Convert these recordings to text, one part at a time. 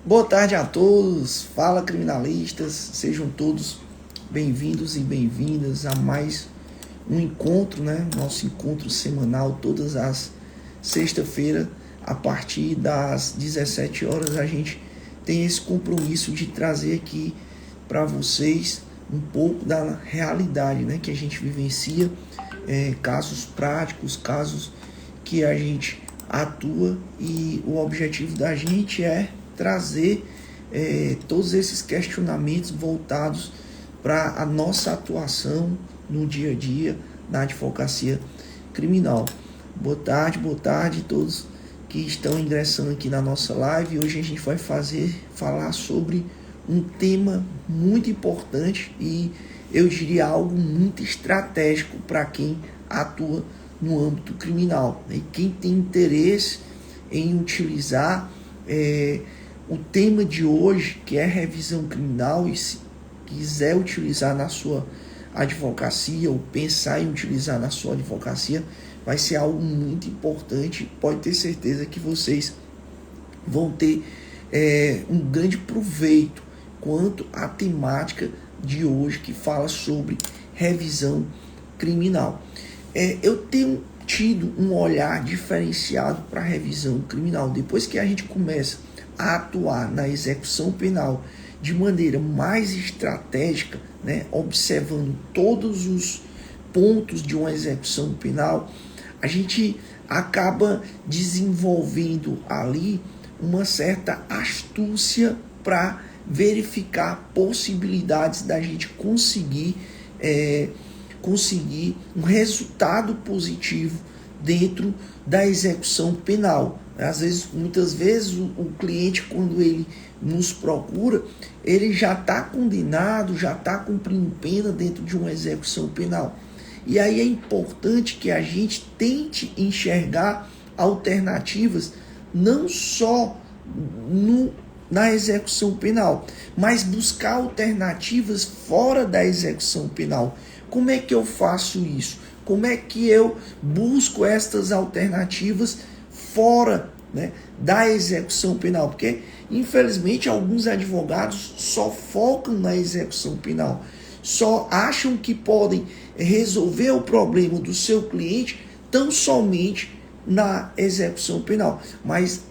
Boa tarde a todos, fala criminalistas, sejam todos bem-vindos e bem-vindas a mais um encontro, Nosso encontro semanal, todas as sexta-feira, a partir das 17 horas, a gente tem esse compromisso de trazer aqui para vocês um pouco da realidade, que a gente vivencia, casos práticos, casos que a gente atua, e o objetivo da gente é trazer todos esses questionamentos voltados para a nossa atuação no dia a dia na advocacia criminal. Boa tarde a todos que estão ingressando aqui na nossa live. Hoje a gente vai falar sobre um tema muito importante e eu diria algo muito estratégico para quem atua no âmbito criminal, e quem tem interesse em utilizar o tema de hoje, que é revisão criminal, e se quiser utilizar na sua advocacia ou pensar em utilizar na sua advocacia, vai ser algo muito importante. Pode ter certeza que vocês vão ter um grande proveito quanto à temática de hoje, que fala sobre revisão criminal. Eu tenho tido um olhar diferenciado para a revisão criminal. Depois que a gente começa a atuar na execução penal de maneira mais estratégica, observando todos os pontos de uma execução penal, a gente acaba desenvolvendo ali uma certa astúcia para verificar possibilidades da gente conseguir um resultado positivo dentro da execução penal. Muitas vezes o cliente, quando ele nos procura, ele já está condenado, já está cumprindo pena dentro de uma execução penal. E aí é importante que a gente tente enxergar alternativas não só na execução penal, mas buscar alternativas fora da execução penal. Como é que eu faço isso? Como é que eu busco estas alternativas fora, da execução penal? Porque, infelizmente, alguns advogados só focam na execução penal, só acham que podem resolver o problema do seu cliente tão somente na execução penal. Mas,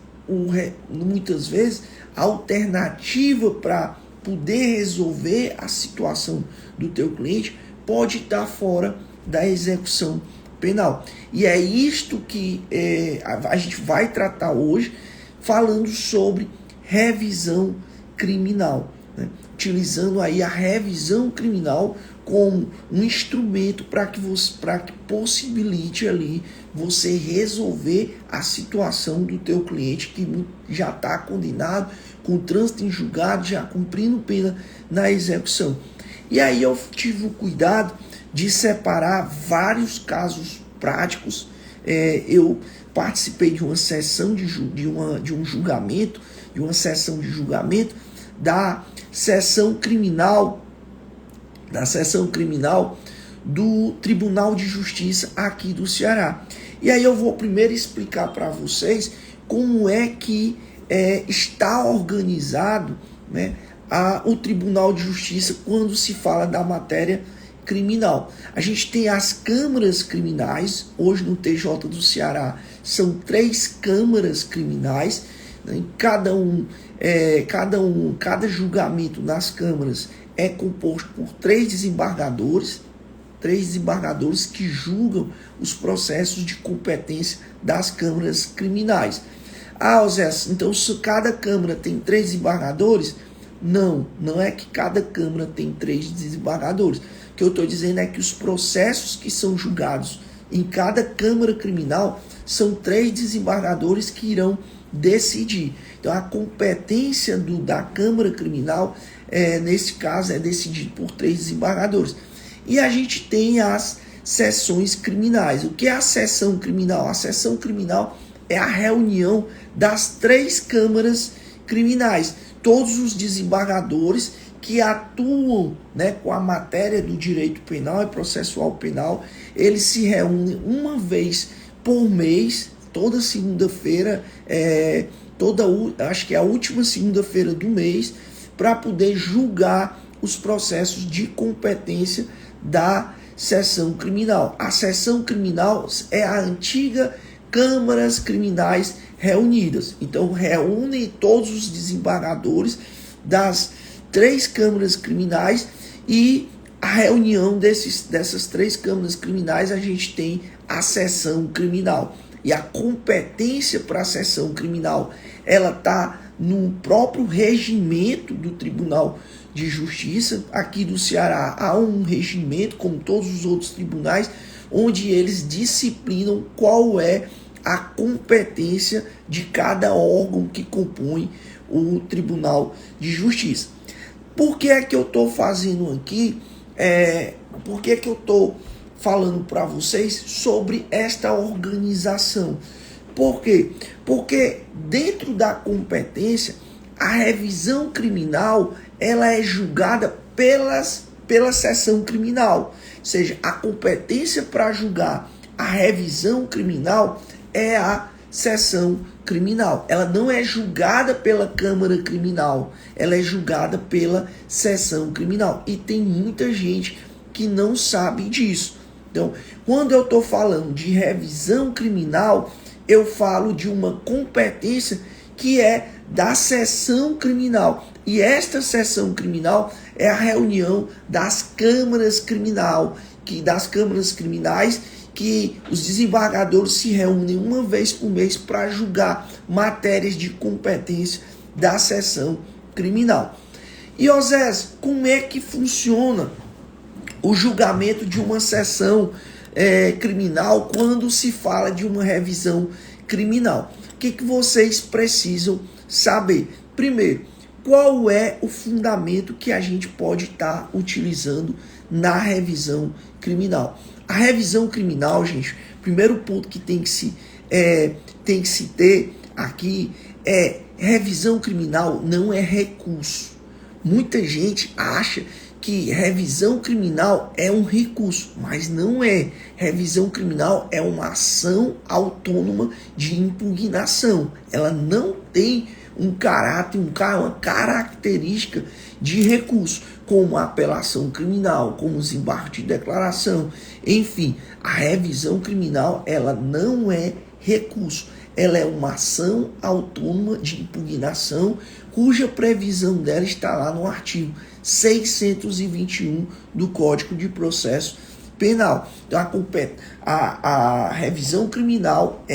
muitas vezes, a alternativa para poder resolver a situação do teu cliente pode estar fora da execução penal. E é isto que a gente vai tratar hoje, falando sobre revisão criminal, utilizando aí a revisão criminal como um instrumento para que possibilite ali você resolver a situação do teu cliente que já está condenado, com trânsito em julgado, já cumprindo pena na execução. E aí eu tive o cuidado de separar vários casos práticos. Eu participei de uma sessão de um julgamento, de uma sessão de julgamento da sessão criminal do Tribunal de Justiça aqui do Ceará. E aí eu vou primeiro explicar para vocês como é que está organizado, o Tribunal de Justiça quando se fala da matéria criminal. A gente tem as câmaras criminais. Hoje no TJ do Ceará são 3 câmaras criminais, cada julgamento nas câmaras é composto por 3 desembargadores que julgam os processos de competência das câmaras criminais. Zé, então se cada câmara tem 3 desembargadores? Não é que cada câmara tem 3 desembargadores. O que eu estou dizendo é que os processos que são julgados em cada câmara criminal são 3 desembargadores que irão decidir. Então a competência da câmara criminal, nesse caso, é decidida por 3 desembargadores. E a gente tem as sessões criminais. O que é a sessão criminal? A sessão criminal é a reunião das 3 câmaras criminais. Todos os desembargadores que atuam com a matéria do direito penal e processual penal, eles se reúnem uma vez por mês, toda segunda-feira, acho que é a última segunda-feira do mês, para poder julgar os processos de competência da seção criminal. A seção criminal é a antiga câmaras criminais reunidas. Então, reúnem todos os desembargadores das 3 câmaras criminais, e a reunião dessas 3 câmaras criminais, a gente tem a seção criminal. E a competência para a seção criminal, ela está no próprio regimento do Tribunal de Justiça. Aqui do Ceará há um regimento, como todos os outros tribunais, onde eles disciplinam qual é a competência de cada órgão que compõe o Tribunal de Justiça. Por que é que eu estou fazendo aqui? Por que é que eu estou falando para vocês sobre esta organização? Por quê? Porque dentro da competência, a revisão criminal, ela é julgada pela seção criminal. Ou seja, a competência para julgar a revisão criminal é a seção criminal. Ela não é julgada pela Câmara Criminal, ela é julgada pela seção criminal. E tem muita gente que não sabe disso. Então, quando eu estou falando de revisão criminal, eu falo de uma competência que é da seção criminal. E esta seção criminal é a reunião das câmaras criminais, que os desembargadores se reúnem uma vez por mês para julgar matérias de competência da seção criminal. E, Osés, como é que funciona o julgamento de uma seção criminal quando se fala de uma revisão criminal? O que vocês precisam saber? Primeiro, qual é o fundamento que a gente pode estar utilizando na revisão criminal? A revisão criminal, gente, primeiro ponto que tem que se ter aqui é: revisão criminal não é recurso. Muita gente acha que revisão criminal é um recurso, mas não é. Revisão criminal é uma ação autônoma de impugnação. Ela não tem um caráter, uma característica de recurso, como a apelação criminal, como os embargos de declaração. Enfim, a revisão criminal, ela não é recurso. Ela é uma ação autônoma de impugnação, cuja previsão dela está lá no artigo 621 do Código de Processo Penal. Então, a revisão criminal,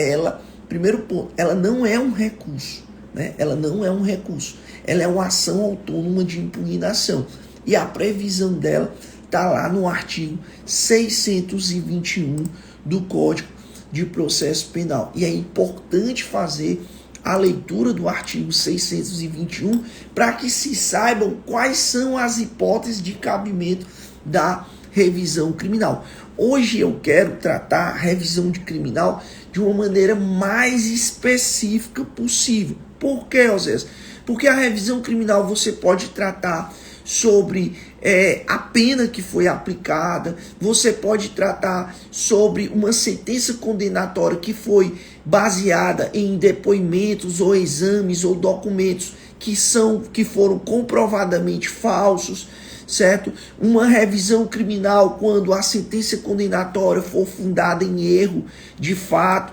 primeiro ponto, ela não é um recurso, né? Ela não é um recurso. Ela é uma ação autônoma de impugnação. E a previsão dela está lá no artigo 621 do Código de Processo Penal. E é importante fazer a leitura do artigo 621 para que se saibam quais são as hipóteses de cabimento da revisão criminal. Hoje eu quero tratar a revisão de criminal de uma maneira mais específica possível. Por quê, Osés? Porque a revisão criminal você pode tratar sobre a pena que foi aplicada, você pode tratar sobre uma sentença condenatória que foi baseada em depoimentos ou exames ou documentos que foram comprovadamente falsos, certo? Uma revisão criminal quando a sentença condenatória for fundada em erro de fato.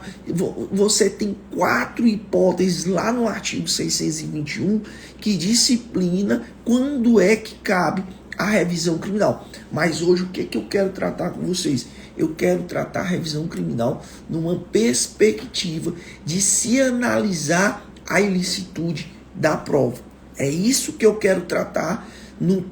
Você tem 4 hipóteses lá no artigo 621 que disciplina quando é que cabe a revisão criminal. Mas hoje o que eu quero tratar com vocês? Eu quero tratar a revisão criminal numa perspectiva de se analisar a ilicitude da prova. É isso que eu quero tratar no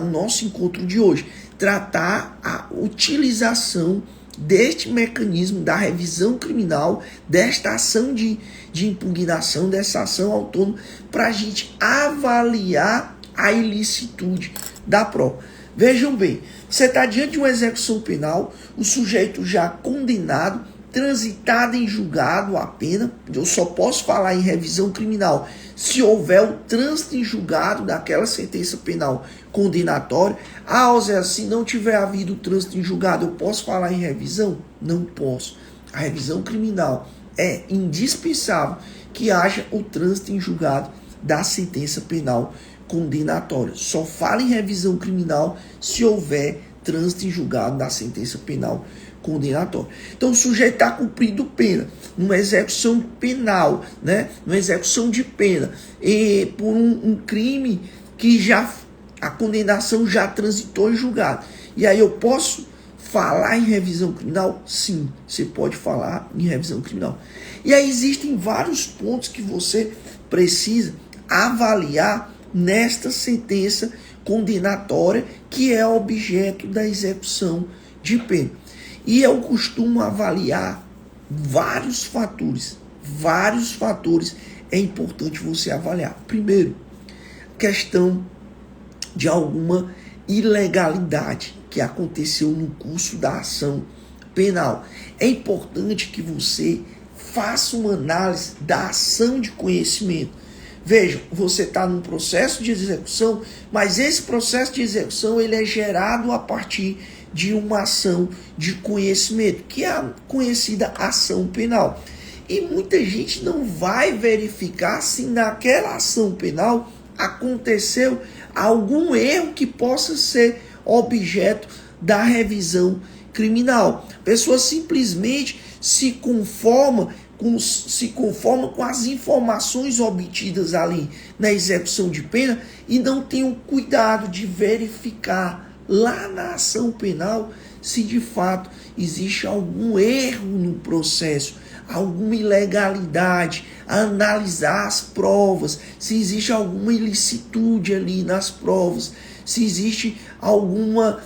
nosso encontro de hoje. Tratar a utilização deste mecanismo da revisão criminal, desta ação de impugnação, dessa ação autônoma, para a gente avaliar a ilicitude da prova. Vejam bem, você está diante de uma execução penal, o sujeito já condenado, transitado em julgado a pena. Eu só posso falar em revisão criminal se houver o trânsito em julgado daquela sentença penal condenatória. Osés, se não tiver havido o trânsito em julgado, eu posso falar em revisão? Não posso. A revisão criminal é indispensável que haja o trânsito em julgado da sentença penal condenatória. Só fala em revisão criminal se houver trânsito em julgado da sentença penal condenatória. Então o sujeito está cumprindo pena, numa execução penal, né? Numa execução de pena, por um crime que já a condenação já transitou em julgado. E aí eu posso falar em revisão criminal? Sim, você pode falar em revisão criminal. E aí existem vários pontos que você precisa avaliar nesta sentença condenatória que é objeto da execução de pena. E eu costumo avaliar vários fatores é importante você avaliar. Primeiro, questão de alguma ilegalidade que aconteceu no curso da ação penal. É importante que você faça uma análise da ação de conhecimento. Veja, você está num processo de execução, mas esse processo de execução ele é gerado a partir de uma ação de conhecimento, que é a conhecida ação penal. E muita gente não vai verificar se naquela ação penal aconteceu algum erro que possa ser objeto da revisão criminal. A pessoa simplesmente se conforma com as informações obtidas ali na execução de pena e não tem o cuidado de verificar lá na ação penal se de fato existe algum erro no processo, alguma ilegalidade, analisar as provas, se existe alguma ilicitude ali nas provas, se existe alguma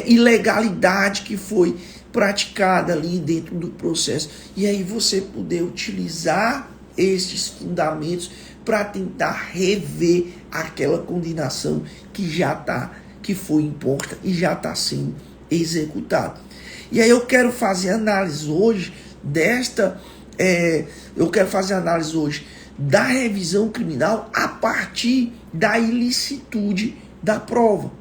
ilegalidade que foi praticada ali dentro do processo. E aí você poder utilizar estes fundamentos para tentar rever aquela condenação que foi imposta e já está sendo executada. E aí eu quero fazer análise hoje da revisão criminal a partir da ilicitude da prova.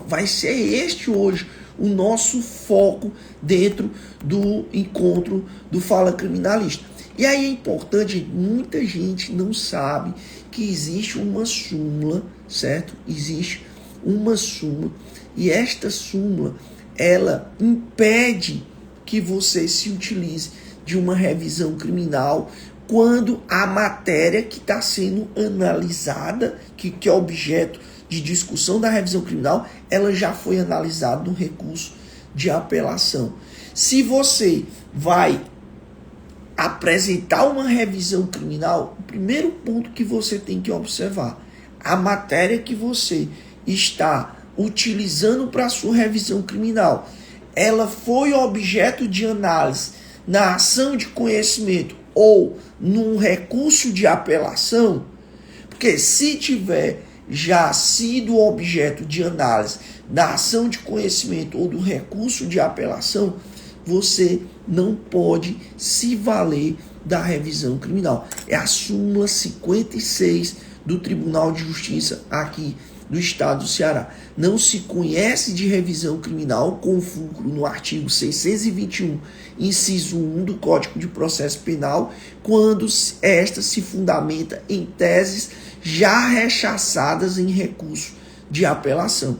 Vai ser este hoje o nosso foco dentro do encontro do Fala Criminalista. E aí é importante, muita gente não sabe que existe uma súmula, certo? Existe uma súmula e esta súmula, ela impede que você se utilize de uma revisão criminal quando a matéria que está sendo analisada, que é objeto de discussão da revisão criminal, ela já foi analisada no recurso de apelação. Se você vai apresentar uma revisão criminal, o primeiro ponto que você tem que observar, a matéria que você está utilizando para sua revisão criminal, ela foi objeto de análise na ação de conhecimento ou num recurso de apelação, porque se tiver já sido objeto de análise da ação de conhecimento ou do recurso de apelação, você não pode se valer da revisão criminal. É a súmula 56 do Tribunal de Justiça aqui do Estado do Ceará. Não se conhece de revisão criminal com fulcro no artigo 621, inciso 1 do Código de Processo Penal, quando esta se fundamenta em teses já rechaçadas em recurso de apelação.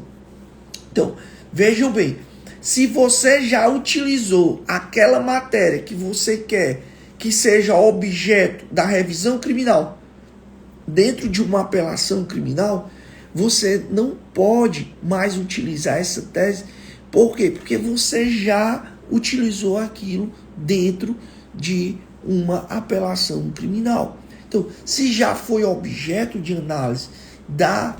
Então, vejam bem, se você já utilizou aquela matéria que você quer que seja objeto da revisão criminal dentro de uma apelação criminal, você não pode mais utilizar essa tese. Por quê? Porque você já utilizou aquilo dentro de uma apelação criminal. Então, se já foi objeto de análise da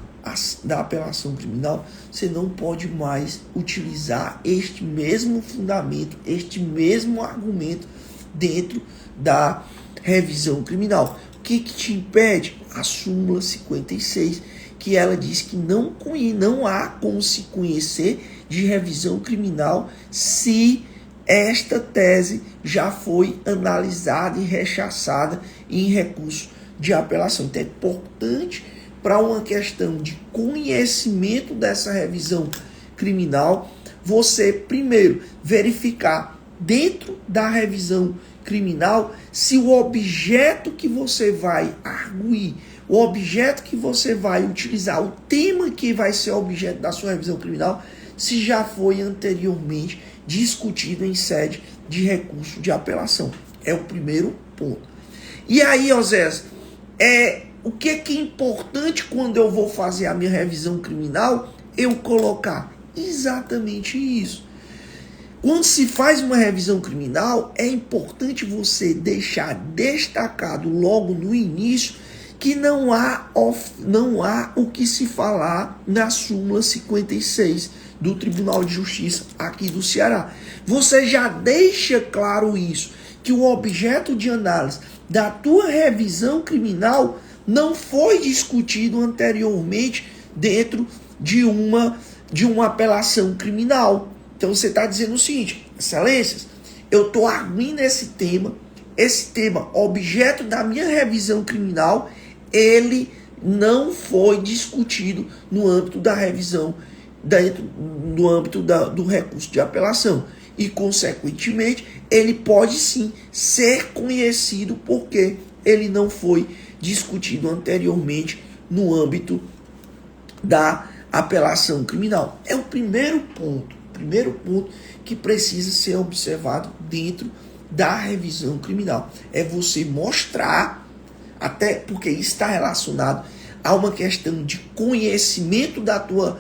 apelação criminal, você não pode mais utilizar este mesmo fundamento, este mesmo argumento dentro da revisão criminal. O que te impede? A súmula 56, que ela diz que não há como se conhecer de revisão criminal se esta tese já foi analisada e rechaçada em recurso de apelação. Então é importante, para uma questão de conhecimento dessa revisão criminal, você primeiro verificar dentro da revisão criminal se o objeto que você vai arguir, o objeto que você vai utilizar, o tema que vai ser objeto da sua revisão criminal, se já foi anteriormente discutido em sede de recurso de apelação. É o primeiro ponto. E aí, Oséias, o que é importante quando eu vou fazer a minha revisão criminal? Eu colocar exatamente isso. Quando se faz uma revisão criminal, é importante você deixar destacado logo no início que não há o que se falar na súmula 56 do Tribunal de Justiça aqui do Ceará. Você já deixa claro isso, que o objeto de análise da tua revisão criminal não foi discutido anteriormente dentro de uma apelação criminal. Então você está dizendo o seguinte: excelências, eu estou arguindo esse tema objeto da minha revisão criminal, ele não foi discutido no âmbito da revisão, no âmbito do recurso de apelação. E, consequentemente, ele pode sim ser conhecido porque ele não foi discutido anteriormente no âmbito da apelação criminal. É o primeiro ponto que precisa ser observado dentro da revisão criminal. É você mostrar, até porque isso está relacionado a uma questão de conhecimento da tua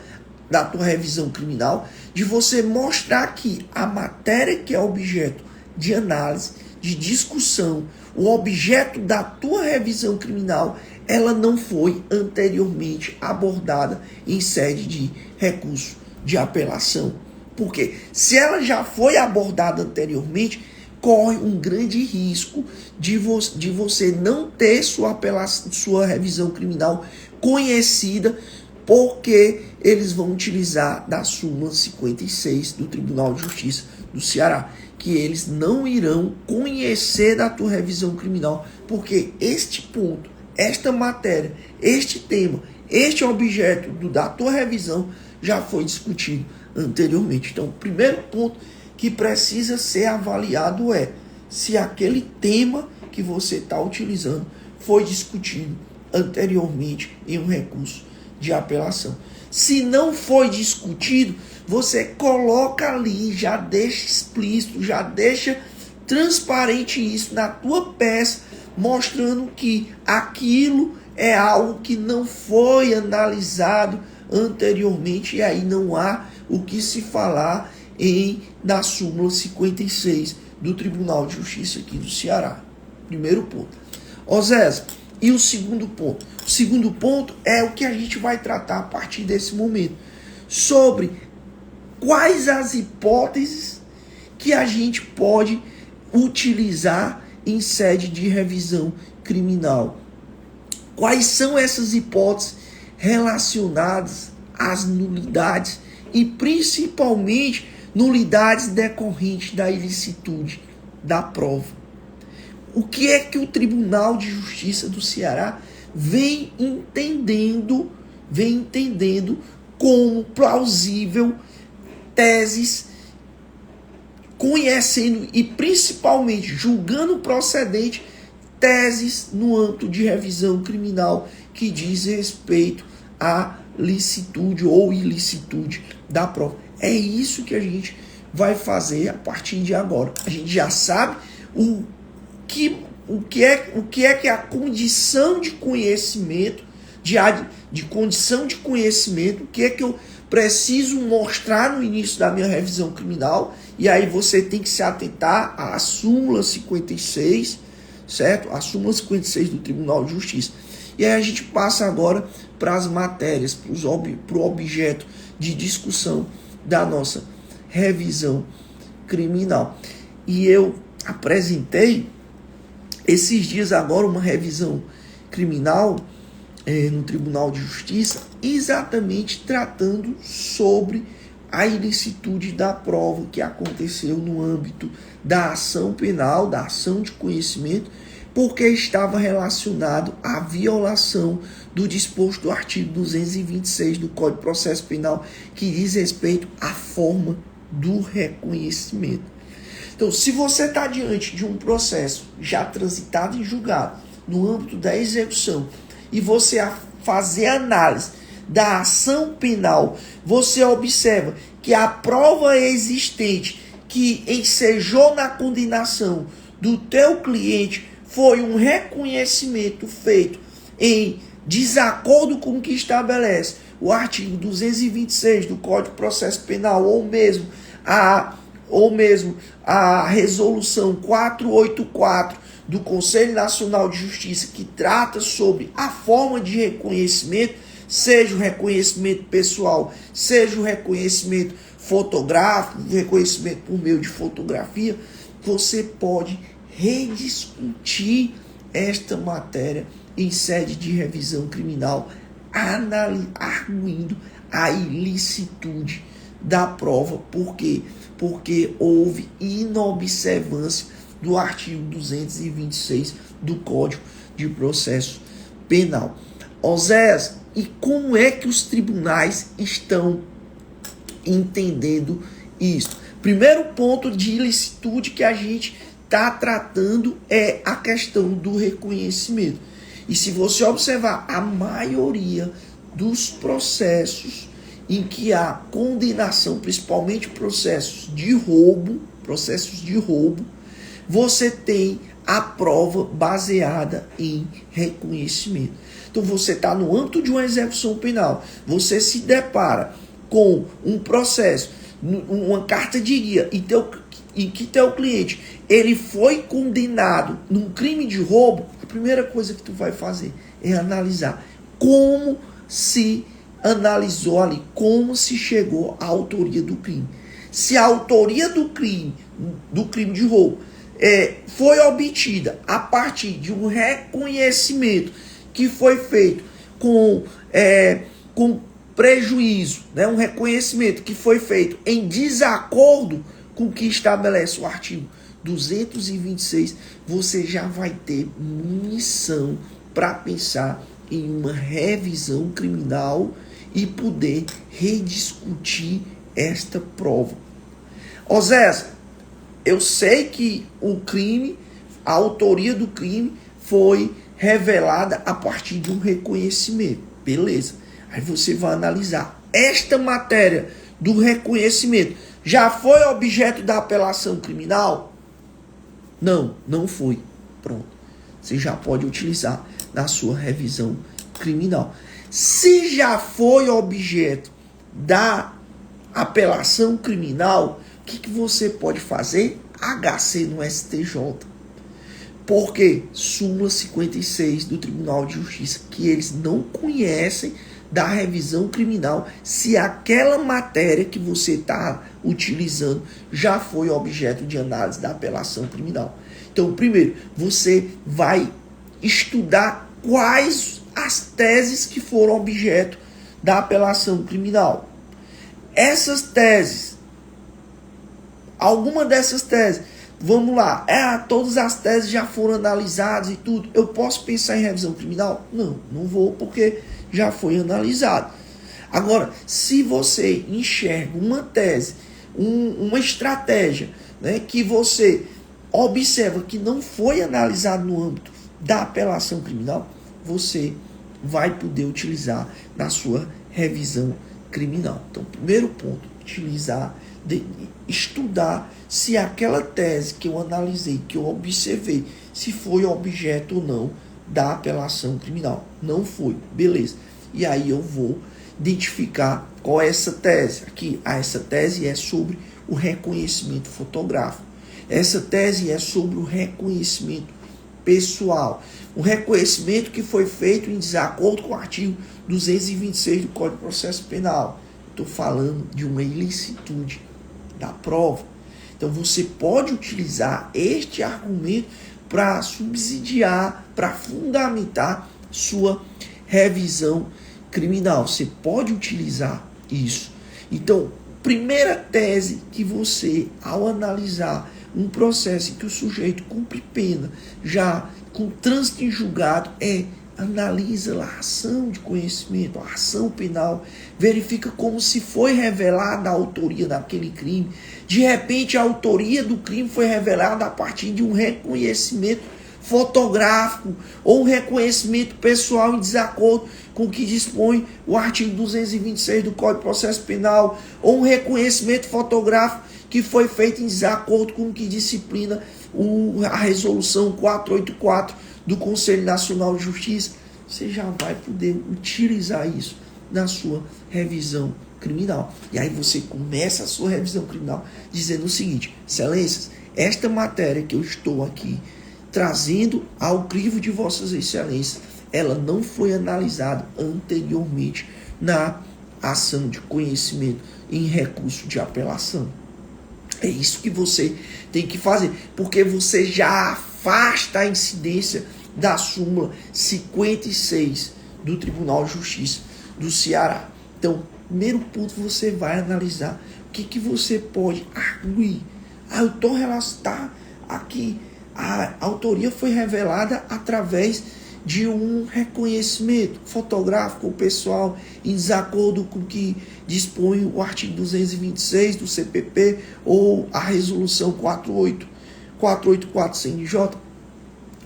revisão criminal, de você mostrar que a matéria que é objeto de análise, de discussão, o objeto da tua revisão criminal, ela não foi anteriormente abordada em sede de recurso de apelação. Porque se ela já foi abordada anteriormente, corre um grande risco de você não ter sua revisão criminal conhecida, porque eles vão utilizar da súmula 56 do Tribunal de Justiça do Ceará, que eles não irão conhecer da tua revisão criminal, porque este ponto, esta matéria, este tema, este objeto da tua revisão já foi discutido anteriormente. Então, o primeiro ponto que precisa ser avaliado é se aquele tema que você está utilizando foi discutido anteriormente em um recurso de apelação. Se não foi discutido, você coloca ali, já deixa explícito, já deixa transparente isso na tua peça, mostrando que aquilo é algo que não foi analisado anteriormente, e aí não há o que se falar na súmula 56 do Tribunal de Justiça aqui do Ceará. Primeiro ponto. Oséias, e o segundo ponto? O segundo ponto é o que a gente vai tratar a partir desse momento, sobre quais as hipóteses que a gente pode utilizar em sede de revisão criminal. Quais são essas hipóteses relacionadas às nulidades e principalmente nulidades decorrentes da ilicitude da prova. O que é que o Tribunal de Justiça do Ceará vem entendendo como plausível teses, conhecendo e principalmente julgando procedente teses no âmbito de revisão criminal que diz respeito à licitude ou ilicitude da prova. É isso que a gente vai fazer a partir de agora. A gente já sabe o que é que a condição de conhecimento, de condição de conhecimento, o que é que eu preciso mostrar no início da minha revisão criminal, e aí você tem que se atentar à súmula 56, certo? A súmula 56 do Tribunal de Justiça. E aí a gente passa agora para as matérias, para o objeto de discussão da nossa revisão criminal. E eu apresentei esses dias agora uma revisão criminal no Tribunal de Justiça, exatamente tratando sobre a ilicitude da prova que aconteceu no âmbito da ação penal, da ação de conhecimento, porque estava relacionado à violação do disposto do artigo 226 do Código de Processo Penal, que diz respeito à forma do reconhecimento. Então, se você está diante de um processo já transitado em julgado, no âmbito da execução, e você fazer análise da ação penal, você observa que a prova existente que ensejou na condenação do teu cliente foi um reconhecimento feito em desacordo com o que estabelece o artigo 226 do Código de Processo Penal, ou mesmo a resolução 484 do Conselho Nacional de Justiça, que trata sobre a forma de reconhecimento, seja o reconhecimento pessoal, seja o reconhecimento fotográfico, reconhecimento por meio de fotografia, você pode rediscutir esta matéria em sede de revisão criminal, arguindo a ilicitude da prova. Por quê? Porque houve inobservância do artigo 226 do Código de Processo Penal. Oséias, e como é que os tribunais estão entendendo isso? Primeiro ponto de ilicitude que a gente está tratando é a questão do reconhecimento. E se você observar, a maioria dos processos em que há condenação, principalmente processos de roubo, você tem a prova baseada em reconhecimento. Então você está no âmbito de uma execução penal, você se depara com um processo, uma carta de guia, em que teu cliente ele foi condenado num crime de roubo. A primeira coisa que tu vai fazer é analisar como se analisou ali, como se chegou à autoria do crime. Se a autoria do crime de roubo foi obtida a partir de um reconhecimento que foi feito com prejuízo, né? Um reconhecimento que foi feito em desacordo com o que estabelece o artigo 226, você já vai ter munição para pensar em uma revisão criminal e poder rediscutir esta prova. Oséias, eu sei que a autoria do crime foi revelada a partir de um reconhecimento. Beleza. Aí você vai analisar. Esta matéria do reconhecimento já foi objeto da apelação criminal? Não, não foi. Pronto. Você já pode utilizar na sua revisão criminal. Se já foi objeto da apelação criminal, o que você pode fazer? HC no STJ. Porque súmula 56 do Tribunal de Justiça, que eles não conhecem da revisão criminal se aquela matéria que você está utilizando já foi objeto de análise da apelação criminal. Então, primeiro, você vai estudar quais as teses que foram objeto da apelação criminal. Essas teses, alguma dessas teses, vamos lá, todas as teses já foram analisadas e tudo, eu posso pensar em revisão criminal? Não, não vou, porque já foi analisado. Agora, se você enxerga uma tese, uma estratégia, né, que você observa que não foi analisado no âmbito da apelação criminal, você vai poder utilizar na sua revisão criminal. Então, primeiro ponto, estudar se aquela tese que eu analisei, que eu observei, se foi objeto ou não da apelação criminal. Não foi, beleza. E aí eu vou identificar qual é essa tese. Aqui, essa tese é sobre o reconhecimento fotográfico. Essa tese é sobre o reconhecimento pessoal. Um reconhecimento que foi feito em desacordo com o artigo 226 do Código de Processo Penal. Estou falando de uma ilicitude da prova. Então você pode utilizar este argumento para subsidiar, para fundamentar sua revisão criminal. Você pode utilizar isso. Então, primeira tese que você, ao analisar um processo em que o sujeito cumpre pena já com trânsito em julgado, é analisa lá a ação de conhecimento, a ação penal, verifica como se foi revelada a autoria daquele crime. De repente, a autoria do crime foi revelada a partir de um reconhecimento fotográfico ou um reconhecimento pessoal em desacordo com o que dispõe o artigo 226 do Código de Processo Penal, ou um reconhecimento fotográfico que foi feito em desacordo com o que disciplina a resolução 484 do Conselho Nacional de Justiça. Você já vai poder utilizar isso na sua revisão criminal. E aí você começa a sua revisão criminal dizendo o seguinte: excelências, esta matéria que eu estou aqui trazendo ao crivo de vossas excelências, ela não foi analisada anteriormente na ação de conhecimento em recurso de apelação. É isso que você tem que fazer, porque você já afasta a incidência da súmula 56 do Tribunal de Justiça do Ceará. Então, primeiro ponto, você vai analisar o que você pode arguir. Eu estou relacionado aqui, a autoria foi revelada através de um reconhecimento fotográfico ou pessoal em desacordo com o que dispõe o artigo 226 do CPP ou a resolução 484 CNJ,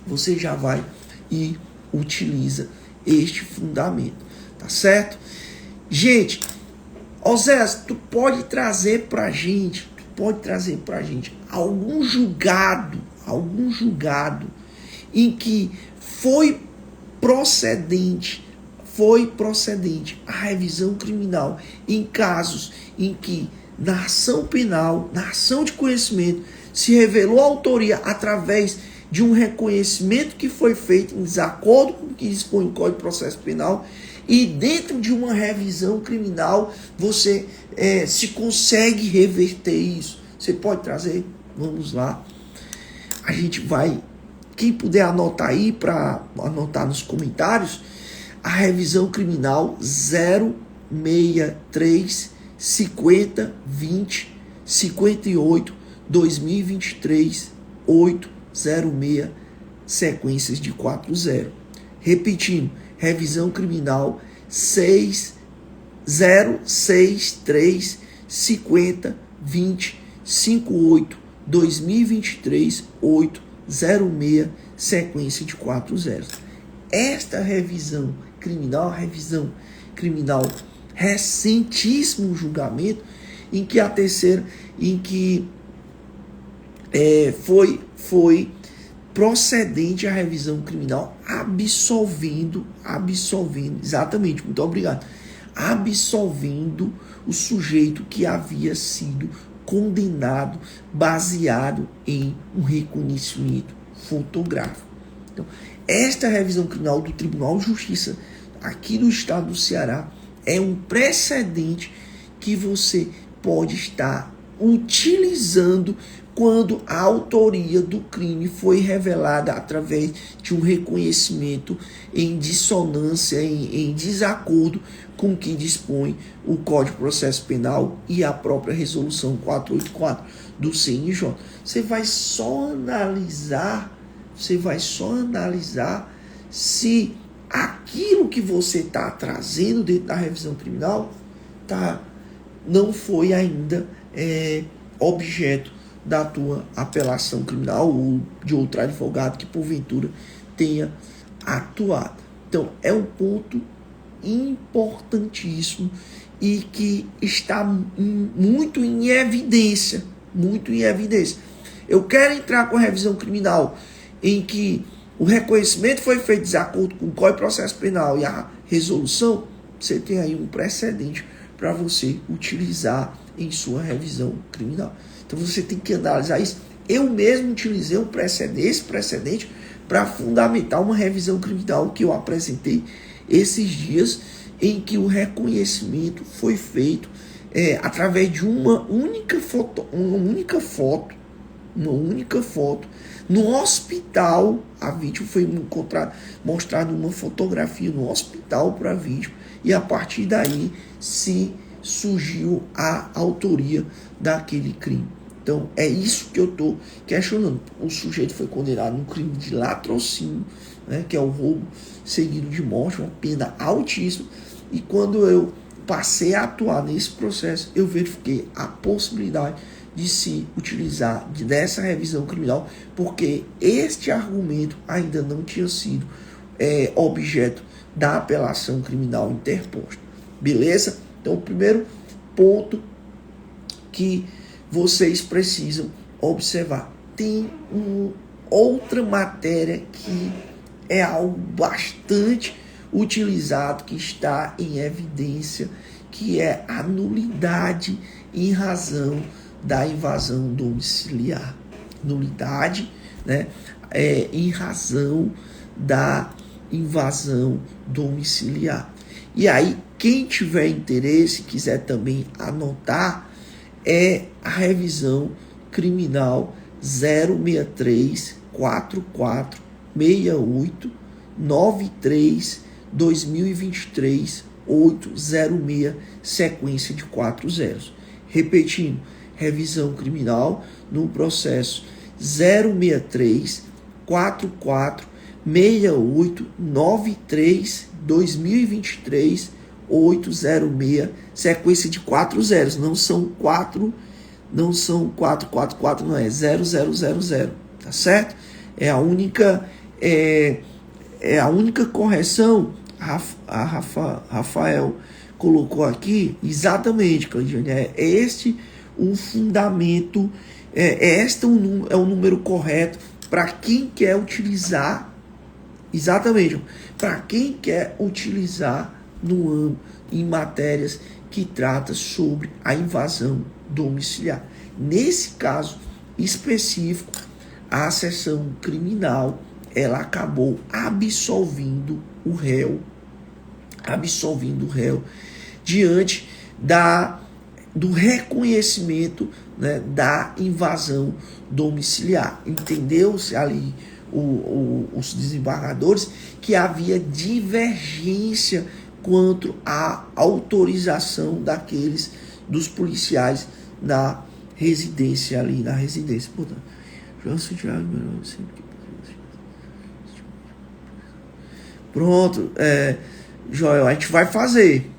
você já vai e utiliza este fundamento, tá certo? Gente, Oséias, tu pode trazer pra gente algum julgado em que foi procedente a revisão criminal em casos em que na ação penal, na ação de conhecimento, se revelou a autoria através de um reconhecimento que foi feito em desacordo com o que dispõe o Código de Processo Penal, e dentro de uma revisão criminal você se consegue reverter isso. Você pode trazer? Vamos lá. A gente vai... Quem puder anotar aí, para anotar nos comentários, a revisão criminal 063 50 20 58 2023 806 sequências de 40. Repetindo, revisão criminal 6063 50 20 58 2023 806 sequência de 40. Esta revisão criminal recentíssimo julgamento em que a terceira, foi procedente a revisão criminal absolvendo, exatamente, muito obrigado, absolvendo o sujeito que havia sido condenado baseado em um reconhecimento fotográfico. Então, esta revisão criminal do Tribunal de Justiça aqui do estado do Ceará é um precedente que você pode estar utilizando quando a autoria do crime foi revelada através de um reconhecimento em dissonância, em desacordo com o que dispõe o Código de Processo Penal e a própria resolução 484 do CNJ. Você vai só analisar se aquilo que você está trazendo dentro da revisão criminal não foi ainda objeto da tua apelação criminal ou de outro advogado que porventura tenha atuado. Então, é um ponto importantíssimo e que está muito em evidência. Eu quero entrar com a revisão criminal em que o reconhecimento foi feito de acordo com o Código de Processo Penal e a resolução. Você tem aí um precedente para você utilizar em sua revisão criminal. Então você tem que analisar isso. Eu mesmo utilizei esse precedente para fundamentar uma revisão criminal que eu apresentei esses dias, em que o reconhecimento foi feito através de uma única foto. No hospital, a vítima foi mostrada uma fotografia no hospital para a vítima, e a partir daí se surgiu a autoria daquele crime. Então, é isso que eu estou questionando. O sujeito foi condenado num crime de latrocínio, né, que é o roubo seguido de morte, uma pena altíssima. E quando eu passei a atuar nesse processo, eu verifiquei a possibilidade de se utilizar dessa revisão criminal, porque este argumento ainda não tinha sido objeto da apelação criminal interposta. Beleza? Então, o primeiro ponto que vocês precisam observar. Tem outra matéria que é algo bastante utilizado, que está em evidência, que é a nulidade em razão da invasão domiciliar. Nulidade, né, em razão da invasão domiciliar. E aí, quem tiver interesse, quiser também anotar, é a revisão criminal 063-44-68-93-2023-806, sequência de 4 zeros. Repetindo, revisão criminal no processo 063-44-68-93-2023-806, sequência de 4 zeros. Não são 444, não é 0000, tá certo? É a única correção. Rafael colocou aqui exatamente, Claudiane, é este um fundamento, este é o número correto para quem quer utilizar, exatamente, para quem quer utilizar em matérias que trata sobre a invasão domiciliar. Nesse caso específico, a seção criminal, ela acabou absolvendo o réu diante do reconhecimento, né, da invasão domiciliar. Entendeu-se ali os desembargadores que havia divergência quanto à autorização dos policiais na residência. Portanto, pronto, Joel, a gente vai fazer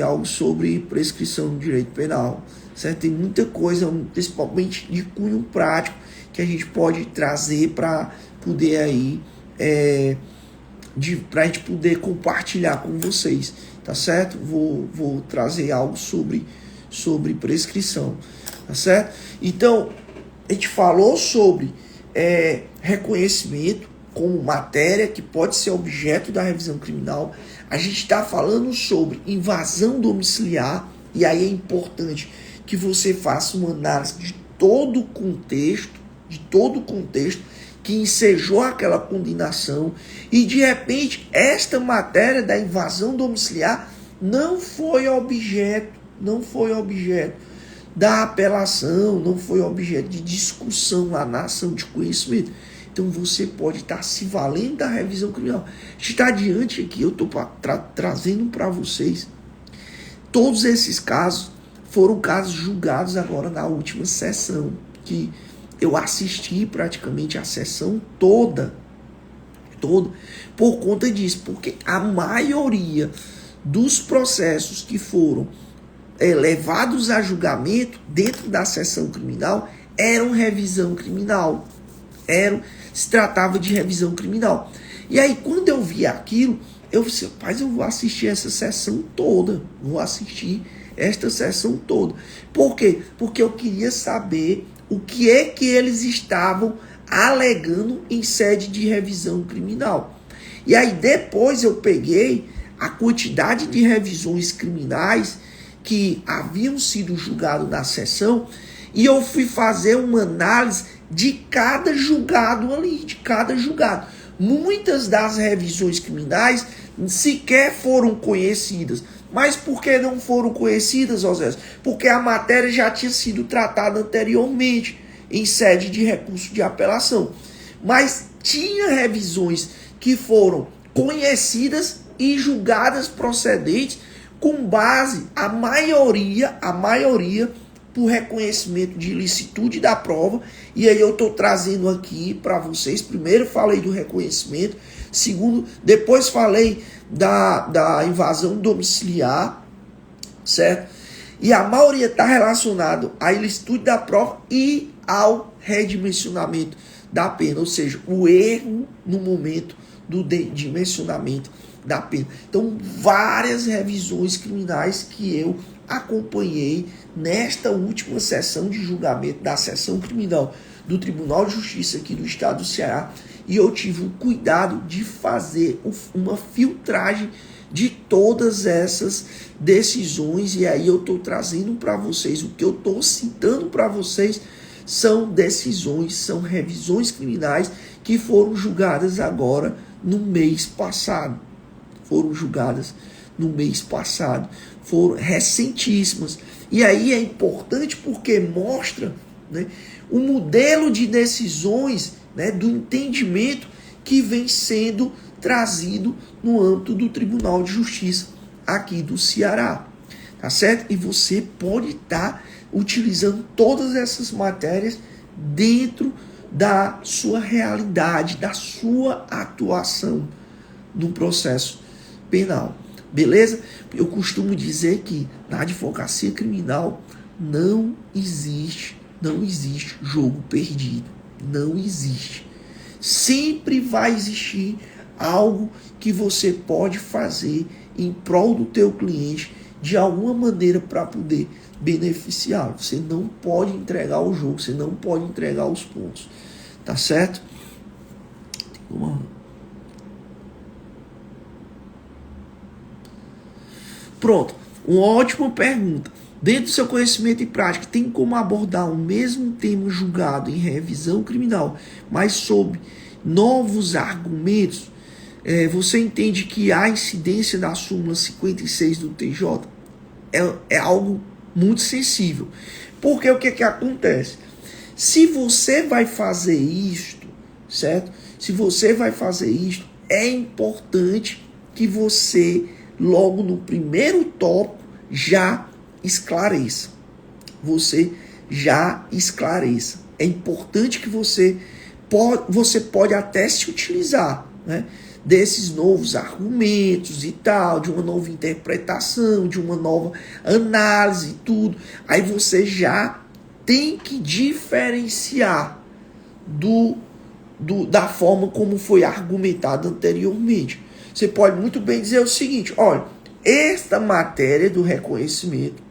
algo sobre prescrição no direito penal, certo? Tem muita coisa, principalmente de cunho prático, que a gente pode trazer para poder aí, para a gente poder compartilhar com vocês, tá certo? Vou trazer algo sobre prescrição, tá certo? Então, a gente falou sobre reconhecimento como matéria que pode ser objeto da revisão criminal. A gente está falando sobre invasão domiciliar, e aí é importante que você faça uma análise de todo o contexto que ensejou aquela condenação, e de repente esta matéria da invasão domiciliar não foi objeto da apelação, não foi objeto de discussão lá na ação de conhecimento. Então você pode estar se valendo da revisão criminal. A gente está adiante aqui, eu estou trazendo para vocês. Todos esses casos foram casos julgados agora na última sessão, que eu assisti praticamente a sessão toda por conta disso, porque a maioria dos processos que foram levados a julgamento dentro da sessão criminal eram revisão criminal. Se tratava de revisão criminal. E aí, quando eu vi aquilo, eu disse, rapaz, eu vou assistir essa sessão toda. Por quê? Porque eu queria saber o que é que eles estavam alegando em sede de revisão criminal. E aí, depois eu peguei a quantidade de revisões criminais que haviam sido julgados na sessão, e eu fui fazer uma análise de cada julgado ali, Muitas das revisões criminais sequer foram conhecidas. Mas por que não foram conhecidas, Osés? Porque a matéria já tinha sido tratada anteriormente em sede de recurso de apelação. Mas tinha revisões que foram conhecidas e julgadas procedentes com base, a maioria por reconhecimento de ilicitude da prova. E aí eu estou trazendo aqui para vocês. Primeiro falei do reconhecimento. Segundo, depois falei da invasão domiciliar, certo? E a maioria está relacionado à ilicitude da prova e ao redimensionamento da pena, ou seja, o erro no momento do dimensionamento da pena. Então, várias revisões criminais que eu acompanhei nesta última sessão de julgamento da sessão criminal do Tribunal de Justiça aqui do Estado do Ceará, e eu tive o cuidado de fazer uma filtragem de todas essas decisões, e aí eu estou trazendo para vocês, o que eu estou citando para vocês são decisões, são revisões criminais que foram julgadas agora no mês passado. Foram julgadas no mês passado, foram recentíssimas. E aí é importante porque mostra, né, o modelo de decisões, né, do entendimento que vem sendo trazido no âmbito do Tribunal de Justiça aqui do Ceará, tá certo? E você pode estar utilizando todas essas matérias dentro da sua realidade, da sua atuação no processo penal, beleza? Eu costumo dizer que na advocacia criminal não existe jogo perdido, não existe. Sempre vai existir algo que você pode fazer em prol do teu cliente de alguma maneira para poder beneficiá-lo. Você não pode entregar o jogo, você não pode entregar os pontos, tá certo? Pronto, uma ótima pergunta. Dentro do seu conhecimento e prática, tem como abordar o mesmo tema julgado em revisão criminal, mas sob novos argumentos? Você entende que a incidência da súmula 56 do TJ é algo muito sensível. Porque o que acontece? Se você vai fazer isto, certo? Se você vai fazer isto, é importante que você, logo no primeiro tópico, já esclareça. Você já esclareça. É importante que você pode até se utilizar, né, desses novos argumentos e tal, de uma nova interpretação, de uma nova análise e tudo. Aí você já tem que diferenciar da forma como foi argumentado anteriormente. Você pode muito bem dizer o seguinte: olha, esta matéria do reconhecimento,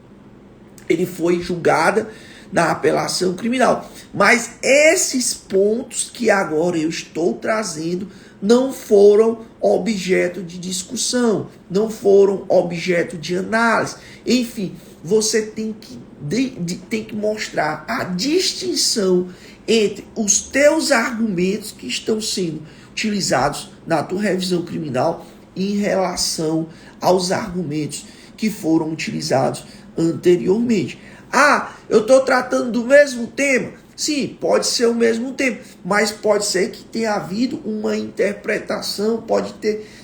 ele foi julgada na apelação criminal, mas esses pontos que agora eu estou trazendo não foram objeto de discussão, não foram objeto de análise. Enfim, você tem que mostrar a distinção entre os teus argumentos que estão sendo utilizados na tua revisão criminal em relação aos argumentos que foram utilizados anteriormente. Ah, eu estou tratando do mesmo tema? Sim, pode ser o mesmo tema, mas pode ser que tenha havido uma interpretação, pode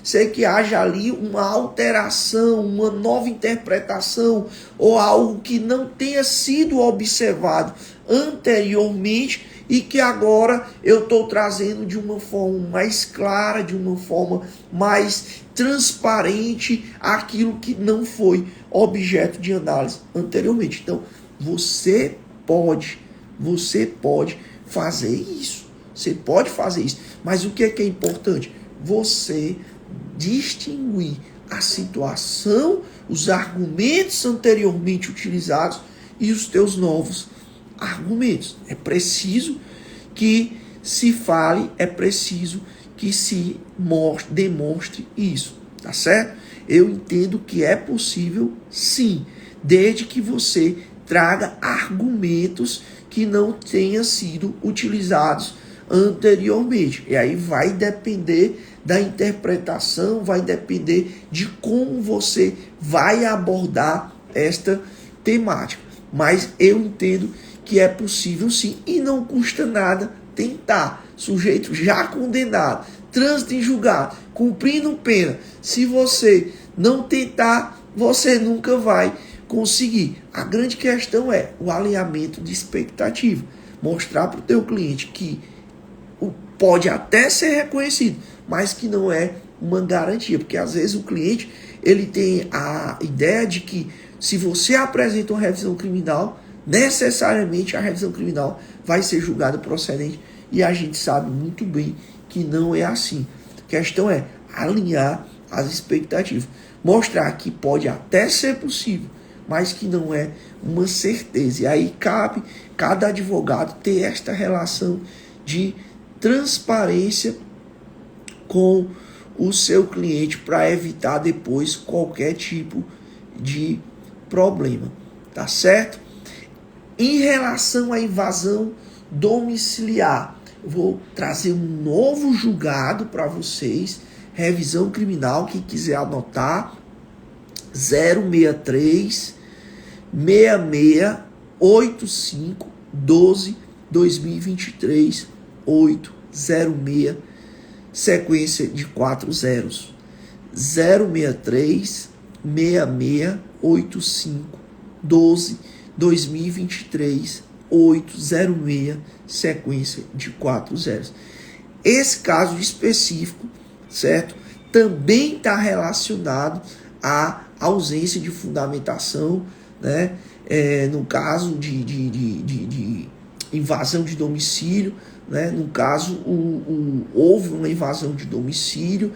ser que haja ali uma alteração, uma nova interpretação, ou algo que não tenha sido observado anteriormente e que agora eu estou trazendo de uma forma mais clara, de uma forma mais transparente, aquilo que não foi objeto de análise anteriormente. Então, você pode fazer isso. Você pode fazer isso. Mas o que é importante? Você distinguir a situação, os argumentos anteriormente utilizados e os teus novos argumentos. É preciso que se fale, é preciso que se demonstre isso, tá certo? Eu entendo que é possível, sim, desde que você traga argumentos que não tenham sido utilizados anteriormente. E aí vai depender da interpretação, vai depender de como você vai abordar esta temática. Mas eu entendo que é possível sim, e não custa nada tentar. Sujeito já condenado, trânsito em julgado, cumprindo pena. Se você não tentar, você nunca vai conseguir. A grande questão é o alinhamento de expectativa. Mostrar para o teu cliente que pode até ser reconhecido, mas que não é uma garantia, porque às vezes o cliente ele tem a ideia de que se você apresenta uma revisão criminal, necessariamente a revisão criminal vai ser julgada procedente, e a gente sabe muito bem que não é assim. A questão é alinhar as expectativas, mostrar que pode até ser possível, mas que não é uma certeza. E aí cabe cada advogado ter esta relação de transparência com o seu cliente para evitar depois qualquer tipo de problema, tá certo? Em relação à invasão domiciliar, eu vou trazer um novo julgado para vocês, revisão criminal, quem quiser anotar, 063 6685 12 2023 806, sequência de 4 zeros. 063 6685 12 2023 806, sequência de 4 zeros. Esse caso específico, certo? Também está relacionado à ausência de fundamentação, né? No caso de invasão de domicílio, né? No caso, houve uma invasão de domicílio,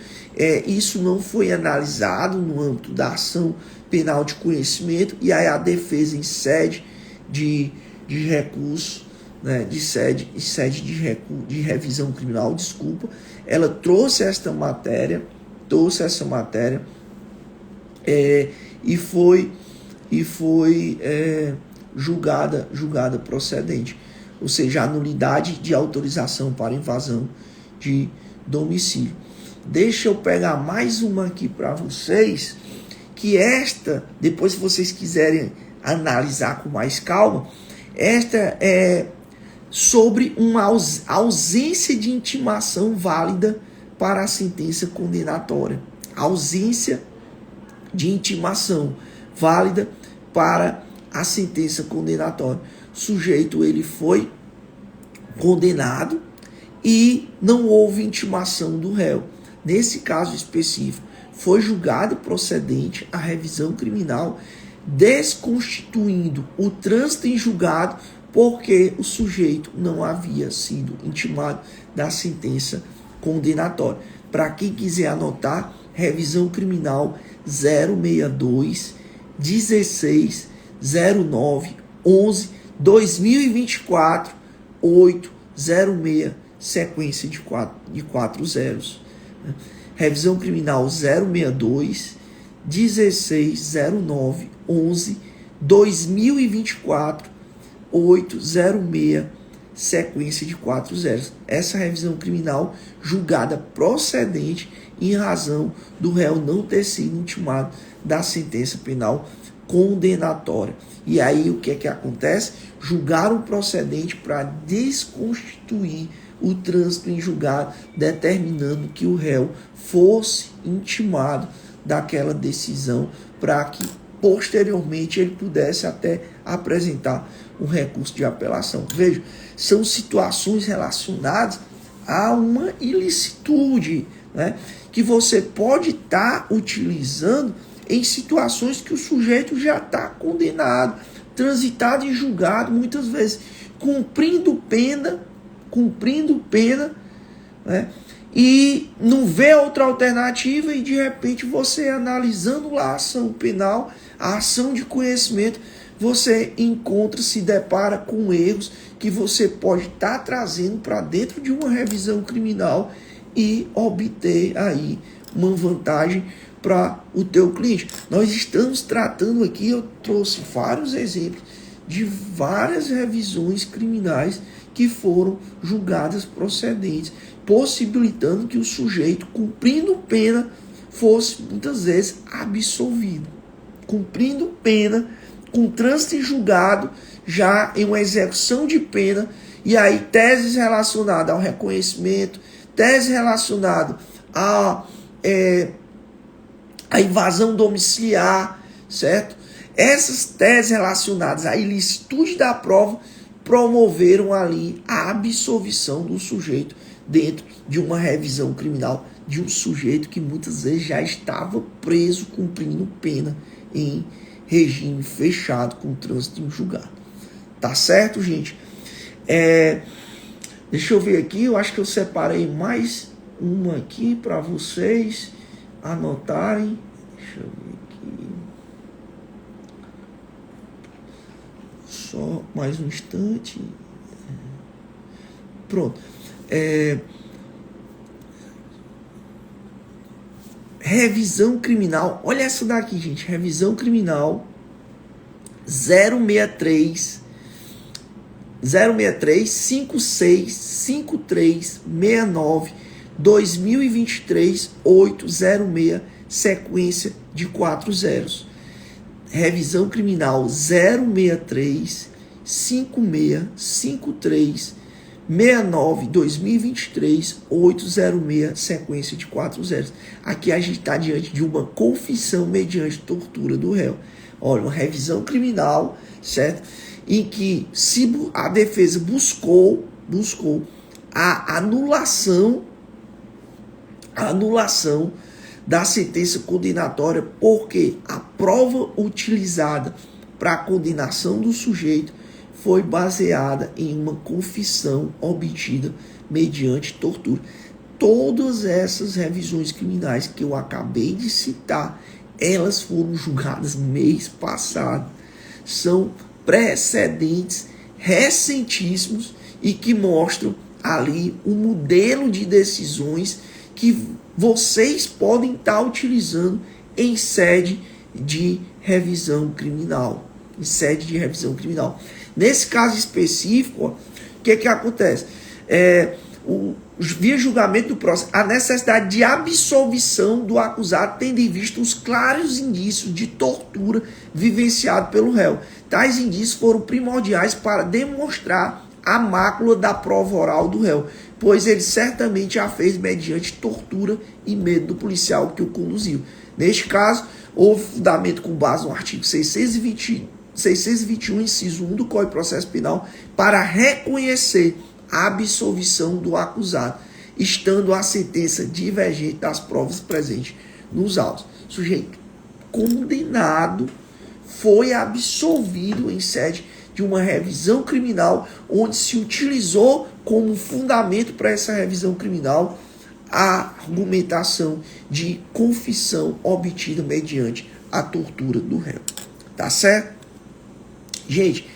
isso não foi analisado no âmbito da ação penal de conhecimento, e aí a defesa em sede de recurso, né? de revisão criminal, ela trouxe essa matéria, e foi julgada procedente. Ou seja, a nulidade de autorização para invasão de domicílio. Deixa eu pegar mais uma aqui para vocês, que esta, depois se vocês quiserem analisar com mais calma, esta é sobre uma ausência de intimação válida para a sentença condenatória. Ausência de intimação válida para a sentença condenatória. O sujeito ele foi condenado e não houve intimação do réu. Nesse caso específico, foi julgado procedente a revisão criminal, desconstituindo o trânsito em julgado, porque o sujeito não havia sido intimado da sentença condenatória. Para quem quiser anotar, revisão criminal 062 16 09 11 2024 806, sequência de 4 zeros. Revisão criminal 062 16 09 11 2024 806, sequência de 4 zeros. Essa revisão criminal julgada procedente em razão do réu não ter sido intimado da sentença penal condenatória. E aí o que é que acontece? Julgaram procedente para desconstituir o trânsito em julgado, determinando que o réu fosse intimado daquela decisão para que posteriormente ele pudesse até apresentar um recurso de apelação. Veja, são situações relacionadas a uma ilicitude, né, que você pode estar utilizando em situações que o sujeito já está condenado, transitado e julgado, muitas vezes cumprindo pena, né, e não vê outra alternativa, e de repente você analisando lá a ação penal, a ação de conhecimento, você se depara com erros que você pode estar trazendo para dentro de uma revisão criminal e obter aí uma vantagem para o teu cliente. Nós estamos tratando aqui, eu trouxe vários exemplos de várias revisões criminais que foram julgadas procedentes, possibilitando que o sujeito, cumprindo pena, fosse muitas vezes absolvido. Cumprindo pena, com trânsito em julgado, já em uma execução de pena, e aí teses relacionadas ao reconhecimento, teses relacionadas à invasão domiciliar, certo? Essas teses relacionadas à ilicitude da prova promoveram ali a absolvição do sujeito dentro de uma revisão criminal de um sujeito que muitas vezes já estava preso cumprindo pena em regime fechado com trânsito em julgado. Tá certo, gente? Deixa eu ver aqui, eu acho que eu separei mais uma aqui para vocês anotarem. Deixa eu ver aqui. Só mais um instante. Pronto. Revisão criminal. Olha essa daqui, gente. Revisão criminal 063 56 53 69 2023 806, sequência de 4 zeros. Revisão criminal 063 56 53 69 2023 806, sequência de 4 zeros. Aqui a gente está diante de uma confissão mediante tortura do réu. Olha, uma revisão criminal, certo? Em que a defesa buscou a anulação da sentença condenatória, porque a prova utilizada para a condenação do sujeito foi baseada em uma confissão obtida mediante tortura. Todas essas revisões criminais que eu acabei de citar, elas foram julgadas mês passado. São precedentes recentíssimos e que mostram ali um modelo de decisões que vocês podem estar utilizando em sede de revisão criminal. Nesse caso específico, o que acontece? Via julgamento do processo, a necessidade de absolvição do acusado, tendo em vista os claros indícios de tortura vivenciado pelo réu. Tais indícios foram primordiais para demonstrar a mácula da prova oral do réu, pois ele certamente a fez mediante tortura e medo do policial que o conduziu. Neste caso, houve fundamento com base no artigo 621, inciso 1 do Código de Processo Penal, para reconhecer a absolvição do acusado, estando a sentença divergente das provas presentes nos autos. O sujeito condenado foi absolvido em sede de uma revisão criminal, onde se utilizou como fundamento para essa revisão criminal a argumentação de confissão obtida mediante a tortura do réu. Tá certo? Gente,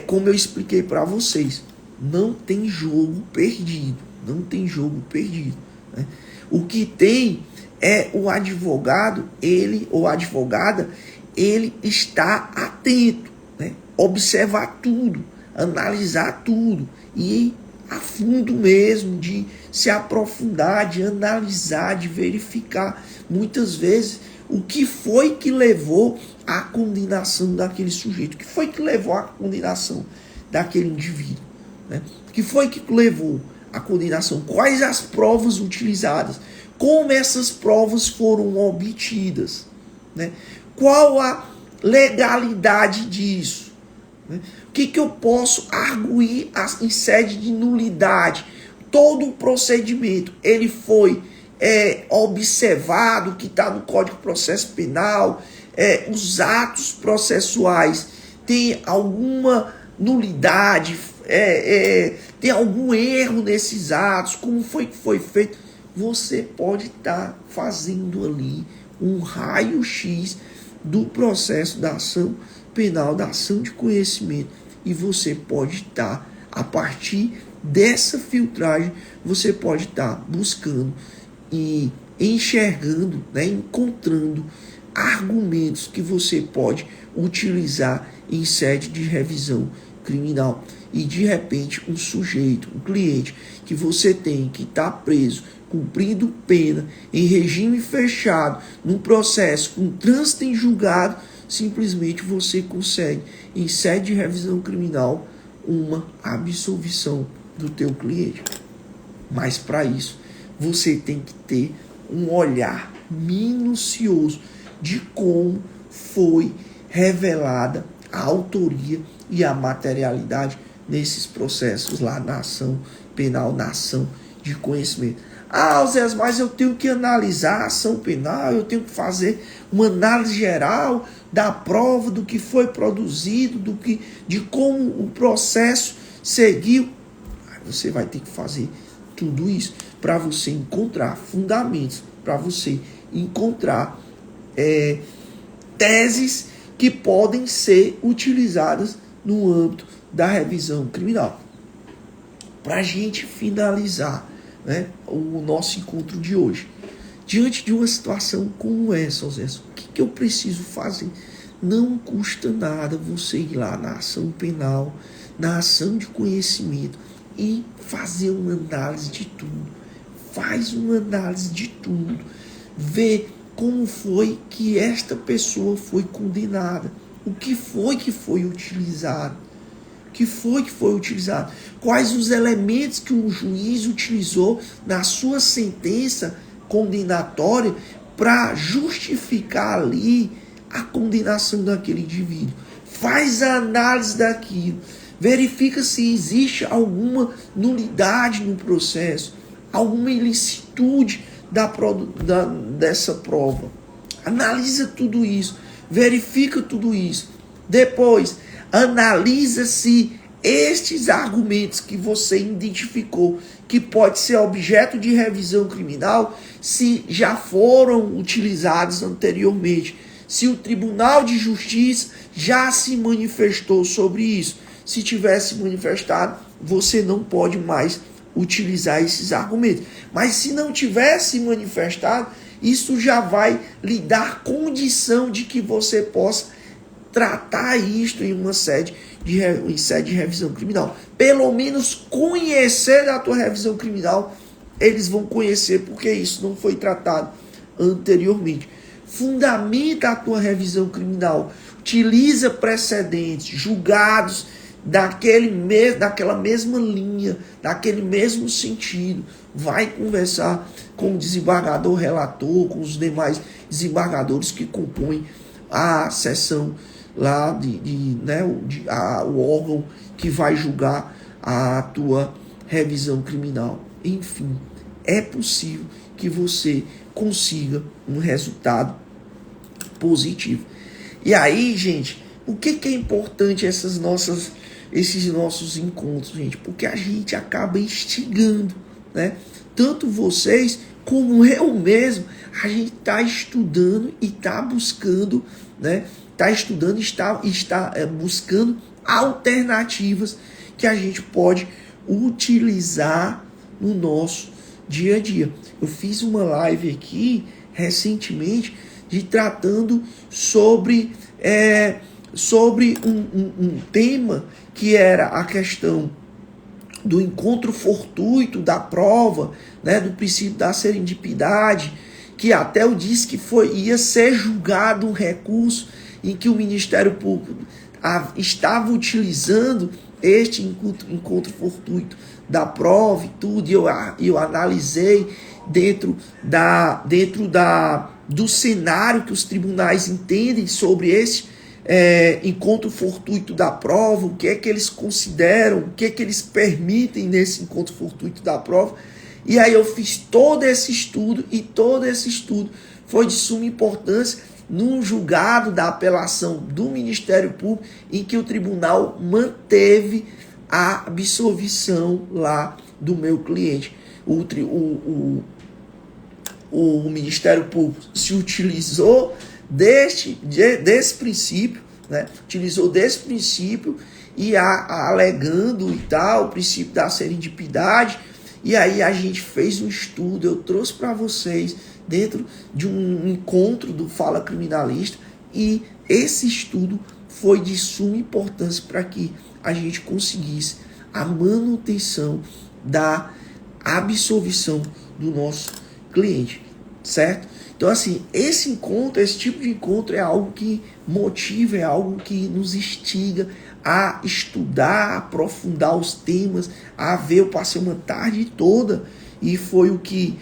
como eu expliquei para vocês, não tem jogo perdido. Não tem jogo perdido. Né? O que tem é o advogado, ele ou a advogada, ele está atento, né? Observar tudo, analisar tudo e a fundo mesmo, de se aprofundar, de analisar, de verificar muitas vezes o que foi que levou à condenação daquele sujeito, o que foi que levou à condenação daquele indivíduo, né? O que foi que levou à condenação, quais as provas utilizadas, como essas provas foram obtidas, né? Qual a legalidade disso, né? O que eu posso arguir em sede de nulidade? Todo o procedimento, ele foi observado, que está no Código de Processo Penal, os atos processuais têm alguma nulidade, tem algum erro nesses atos, como foi que foi feito? Você pode estar fazendo ali um raio-x do processo da ação penal, da ação de conhecimento, e você pode estar, a partir dessa filtragem, você pode estar buscando e enxergando, né, encontrando argumentos que você pode utilizar em sede de revisão criminal. E de repente um sujeito, um cliente que você tem, que está preso, cumprindo pena em regime fechado, num processo com trânsito em julgado, simplesmente você consegue, em sede de revisão criminal, uma absolvição do teu cliente. Mas para isso, você tem que ter um olhar minucioso de como foi revelada a autoria e a materialidade nesses processos lá na ação penal, na ação de conhecimento. Ah, Zé, mas eu tenho que analisar a ação penal, eu tenho que fazer uma análise geral da prova, do que foi produzido, de como o processo seguiu. Aí você vai ter que fazer tudo isso para você encontrar fundamentos, para você encontrar teses que podem ser utilizadas no âmbito da revisão criminal. Para a gente finalizar, né, o nosso encontro de hoje, diante de uma situação como essa, Zé, o que eu preciso fazer? Não custa nada você ir lá na ação penal, na ação de conhecimento e fazer uma análise de tudo. Faz uma análise de tudo. Vê como foi que esta pessoa foi condenada. O que foi utilizado? Que foi utilizado? Quais os elementos que o juiz utilizou na sua sentença condenatória para justificar ali a condenação daquele indivíduo? Faz a análise daquilo. Verifica se existe alguma nulidade no processo, alguma ilicitude dessa prova. Analisa tudo isso. Verifica tudo isso. Depois, analisa se estes argumentos que você identificou que pode ser objeto de revisão criminal, se já foram utilizados anteriormente, se o Tribunal de Justiça já se manifestou sobre isso. Se tivesse manifestado, você não pode mais utilizar esses argumentos. Mas se não tivesse manifestado, isso já vai lhe dar condição de que você possa tratar isto em uma sede de revisão criminal. Pelo menos conhecer da tua revisão criminal, eles vão conhecer porque isso não foi tratado anteriormente. Fundamenta a tua revisão criminal. Utiliza precedentes, julgados daquela mesma linha, daquele mesmo sentido. Vai conversar com o desembargador relator, com os demais desembargadores que compõem a seção lá, o órgão que vai julgar a tua revisão criminal. Enfim, é possível que você consiga um resultado positivo. E aí, gente, o que é importante esses nossos encontros, gente? Porque a gente acaba instigando, né? Tanto vocês como eu mesmo, a gente está estudando e está buscando, né? Está estudando e está buscando alternativas que a gente pode utilizar no nosso dia a dia. Eu fiz uma live aqui recentemente tratando sobre um tema que era a questão do encontro fortuito da prova, né, do princípio da serendipidade, que até eu disse que ia ser julgado um recurso em que o Ministério Público estava utilizando este encontro fortuito da prova e tudo, e eu analisei dentro do cenário que os tribunais entendem sobre esse encontro fortuito da prova, o que é que eles consideram, o que é que eles permitem nesse encontro fortuito da prova. E aí eu fiz todo esse estudo, e todo esse estudo foi de suma importância num julgado da apelação do Ministério Público, em que o tribunal manteve a absolvição lá do meu cliente. O Ministério Público se utilizou desse princípio, né? Utilizou desse princípio e alegando e tal, o princípio da serendipidade. E aí a gente fez um estudo, eu trouxe para vocês dentro de um encontro do Fala Criminalista, e esse estudo foi de suma importância para que a gente conseguisse a manutenção da absolvição do nosso cliente, certo? Então, assim, esse tipo de encontro é algo que motiva, é algo que nos instiga a estudar, a aprofundar os temas, a ver. Eu passei uma tarde toda e foi o que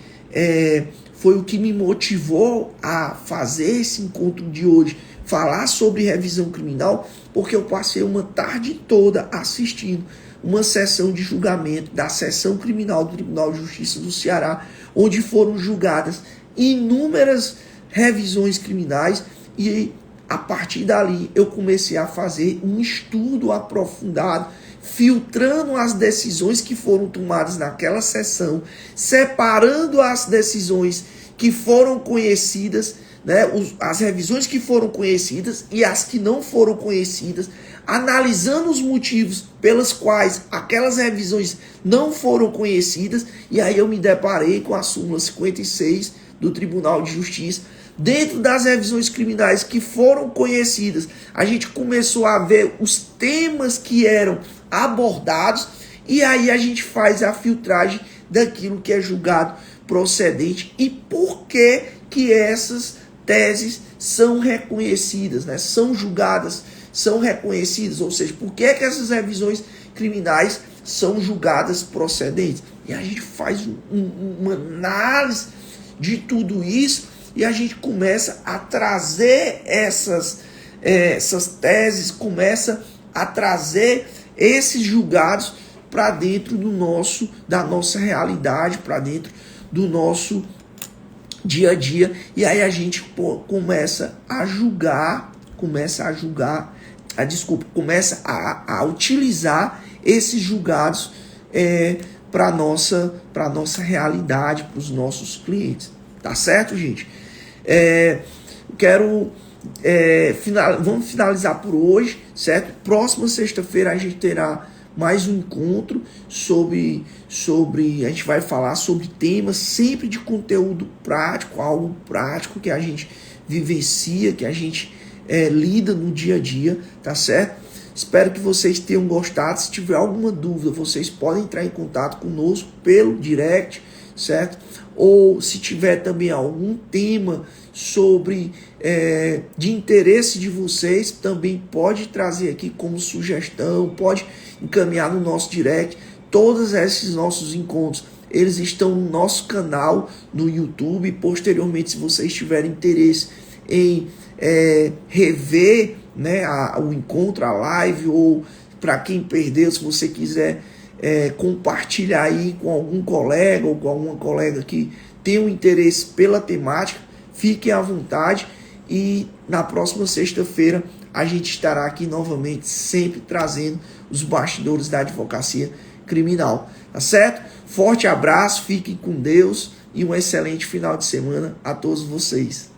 me motivou a fazer esse encontro de hoje, falar sobre revisão criminal porque eu passei uma tarde toda assistindo uma sessão de julgamento da seção criminal do Tribunal de Justiça do Ceará, onde foram julgadas inúmeras revisões criminais, e a partir dali eu comecei a fazer um estudo aprofundado, filtrando as decisões que foram tomadas naquela sessão, separando as decisões que foram conhecidas, né, as revisões que foram conhecidas e as que não foram conhecidas, analisando os motivos pelos quais aquelas revisões não foram conhecidas, e aí eu me deparei com a súmula 56 do Tribunal de Justiça. Dentro das revisões criminais que foram conhecidas, a gente começou a ver os temas que eram abordados, e aí a gente faz a filtragem daquilo que é julgado procedente e por que que essas teses são reconhecidas, né? São julgadas, são reconhecidas, ou seja, por que que essas revisões criminais são julgadas procedentes. E a gente faz uma análise de tudo isso e a gente começa a trazer essas teses, começa a trazer esses julgados para dentro da nossa realidade, para dentro do nosso dia a dia, e aí a gente começa a utilizar esses julgados para nossa realidade, para os nossos clientes. Tá certo, gente? Vamos finalizar por hoje, certo? Próxima sexta-feira a gente terá mais um encontro a gente vai falar sobre temas sempre de conteúdo prático, algo prático que a gente vivencia, que a gente lida no dia a dia, tá certo? Espero que vocês tenham gostado. Se tiver alguma dúvida, vocês podem entrar em contato conosco pelo direct, certo? Ou se tiver também algum tema de interesse de vocês, também pode trazer aqui como sugestão, pode encaminhar no nosso direct. Todos esses nossos encontros, eles estão no nosso canal no YouTube. Posteriormente, se vocês tiverem interesse em rever, né, o encontro, a live, ou para quem perdeu, se você quiser compartilhar aí com algum colega ou com alguma colega que tem um interesse pela temática, fiquem à vontade, e na próxima sexta-feira a gente estará aqui novamente, sempre trazendo os bastidores da advocacia criminal, tá certo? Forte abraço, fiquem com Deus e um excelente final de semana a todos vocês.